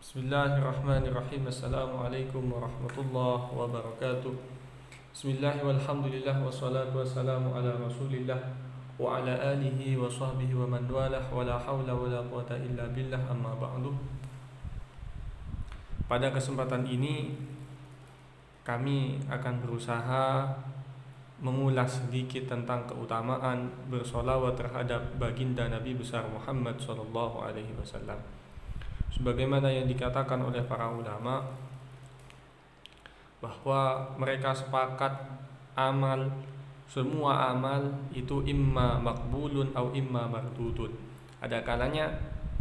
Bismillahirrahmanirrahim. Assalamualaikum warahmatullahi wabarakatuh. Bismillah walhamdulillah wassalatu wassalamu ala rasulillah wa ala alihi wa sahbihi wa man walah wa la hawla wa la quwata illa billah, amma ba'du. Pada kesempatan ini kami akan berusaha mengulas sedikit tentang keutamaan bersolawat terhadap baginda Nabi besar Muhammad sallallahu alaihi wasallam. Sebagaimana yang dikatakan oleh para ulama bahwa mereka sepakat semua amal itu imma makbulun atau imma mardudun. Ada kalanya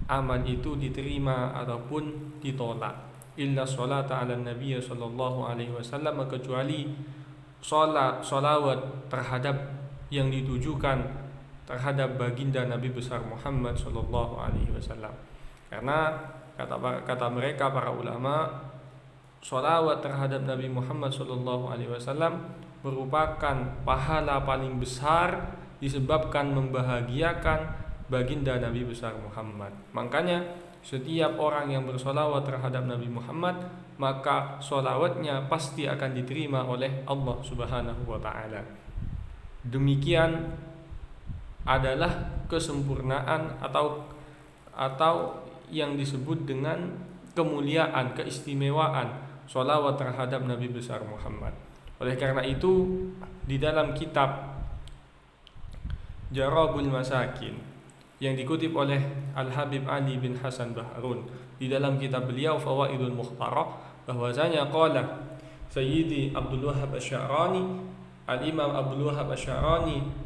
amal itu diterima ataupun ditolak. Illa sholata ala nabiy sallallahu alaihi wasallam, kecuali salawat terhadap yang ditujukan terhadap baginda Nabi besar Muhammad sallallahu alaihi wasallam. Karena kata mereka para ulama, sholawat terhadap Nabi Muhammad sallallahu alaihi wasallam merupakan pahala paling besar disebabkan membahagiakan baginda Nabi besar Muhammad. Makanya setiap orang yang bersolawat terhadap Nabi Muhammad, maka solawatnya pasti akan diterima oleh Allah Subhanahu wa ta'ala. Demikian adalah kesempurnaan atau yang disebut dengan kemuliaan, keistimewaan solawat terhadap Nabi besar Muhammad. Oleh karena itu, di dalam kitab Jarabul Masakin yang dikutip oleh Al-Habib Ali bin Hasan Bahrun, di dalam kitab beliau Fawaidul Mukhtarah, bahwasanya qala Sayyidi Abdul Wahhab Asy-Sya'rani, Al-Imam Abdul Wahhab Asy-Sya'rani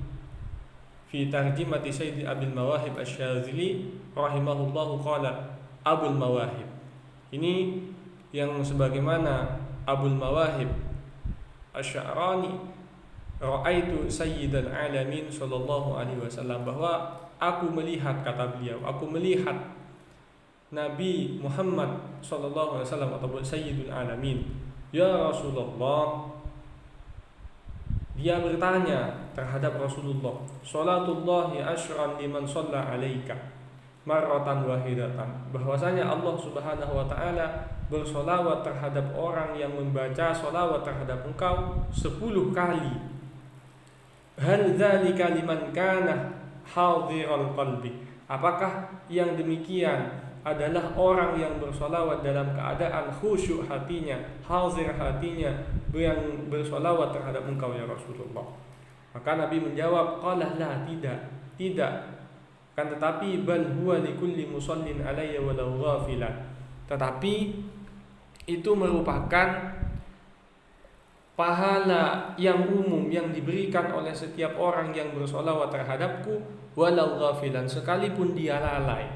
fi tarjimati Sayyidi Abil Mawahib Asy-Syadzili rahimahullahu qala Abul Mawahib. Ini yang sebagaimana Abul Mawahib Asy-Sya'rani, ra'aitu sayyidal alamin sallallahu alaihi wasallam, bahwa aku melihat, kata beliau, aku melihat Nabi Muhammad sallallahu alaihi wasallam ataupun sayyidul alamin. Ya Rasulullah, dia bertanya terhadap Rasulullah, salatullahi asyran liman shalla alaika marratan wahidatan, bahwasanya Allah Subhanahu wa taala bersolawat terhadap orang yang membaca solawat terhadap engkau 10 kali. Hal dzalika liman kana hadiral qalbi, apakah yang demikian adalah orang yang bersolawat dalam keadaan khusyuk hatinya, hadir hatinya, yang bersolawat terhadap engkau ya Rasulullah? Maka Nabi menjawab, qala la, tidak, kan tetapi bal huwa likulli musallin alayya walau ghafilan, tetapi itu merupakan pahala yang umum yang diberikan oleh setiap orang yang bersolawat terhadapku walau ghafilan, sekalipun dia lalai.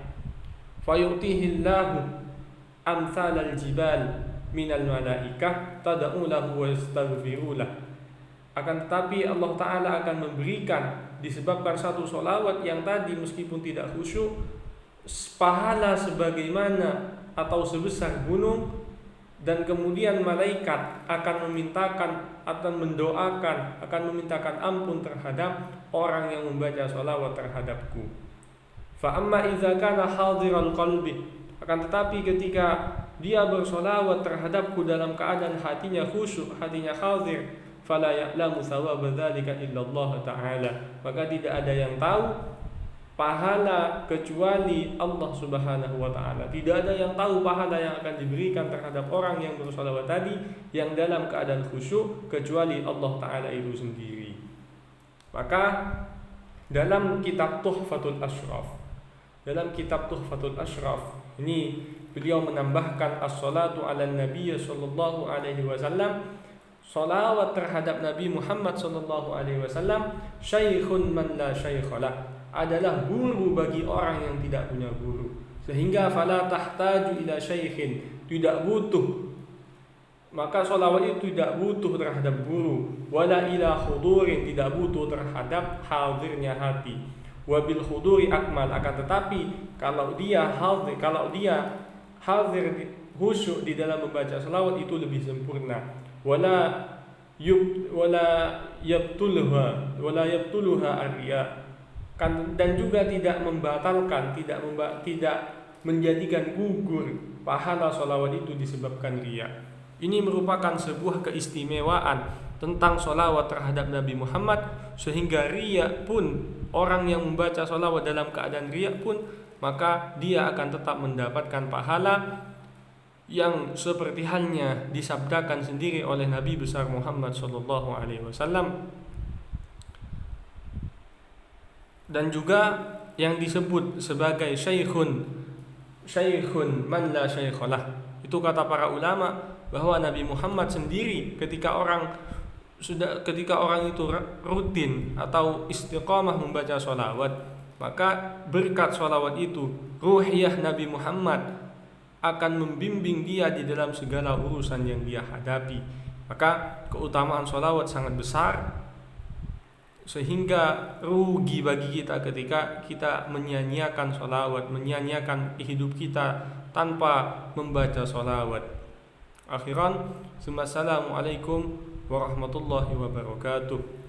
Fayu'tihillahu amsalal jibal minal malaikah tad'u lahu wa yastaghfiru lah. Akan tetapi Allah Ta'ala akan memberikan, disebabkan satu solawat yang tadi meskipun tidak khusyuk, pahala sebagaimana atau sebesar gunung, dan kemudian malaikat akan memintakan, akan mendoakan, akan memintakan ampun terhadap orang yang membaca salawat terhadapku. Fa amma idza kana hadiral qalbi, akan tetapi ketika dia bersolawat terhadapku dalam keadaan hatinya khusyuk, hatinya hadir, fala ya'lamu thawaba dzalika illa Allah Ta'ala, maka tidak ada yang tahu pahala kecuali Allah Subhanahu wa ta'ala. Tidak ada yang tahu pahala yang akan diberikan terhadap orang yang bersolawat tadi yang dalam keadaan khusyuk kecuali Allah Ta'ala itu sendiri. Maka dalam kitab Tuhfatul Ashraf ini beliau menambahkan as-salatu ala nabiy sallallahu alaihi wasallam, salawat terhadap Nabi Muhammad sallallahu alaihi wasallam, syaikhun man la syaikhalah, adalah guru bagi orang yang tidak punya guru, sehingga fala tahtaju ila syaikhin, tidak butuh, maka solawat itu tidak butuh terhadap guru, wala ila khudurin, tidak butuh terhadap hadirnya hati, wabil khuduri akmal, akan tetapi kalau dia hadir khusyuk di dalam membaca solawat itu lebih sempurna, wala yabtuluha ar-riya, dan juga tidak membatalkan, tidak menjadikan gugur pahala sholawat itu disebabkan riya. Ini merupakan sebuah keistimewaan tentang sholawat terhadap Nabi Muhammad, sehingga riya pun, orang yang membaca sholawat dalam keadaan riya pun, maka dia akan tetap mendapatkan pahala yang seperti halnya disabdakan sendiri oleh Nabi besar Muhammad SAW. Dan juga yang disebut sebagai syekhun man la syeikhalah. Itu kata para ulama bahwa Nabi Muhammad sendiri ketika orang itu rutin atau istiqamah membaca sholawat, maka berkat sholawat itu ruhiyah Nabi Muhammad akan membimbing dia di dalam segala urusan yang dia hadapi. Maka keutamaan sholawat sangat besar, sehingga rugi bagi kita ketika kita menyia-nyiakan sholawat, menyia-nyiakan hidup kita tanpa membaca sholawat. Akhiran, assalamualaikum warahmatullahi wabarakatuh.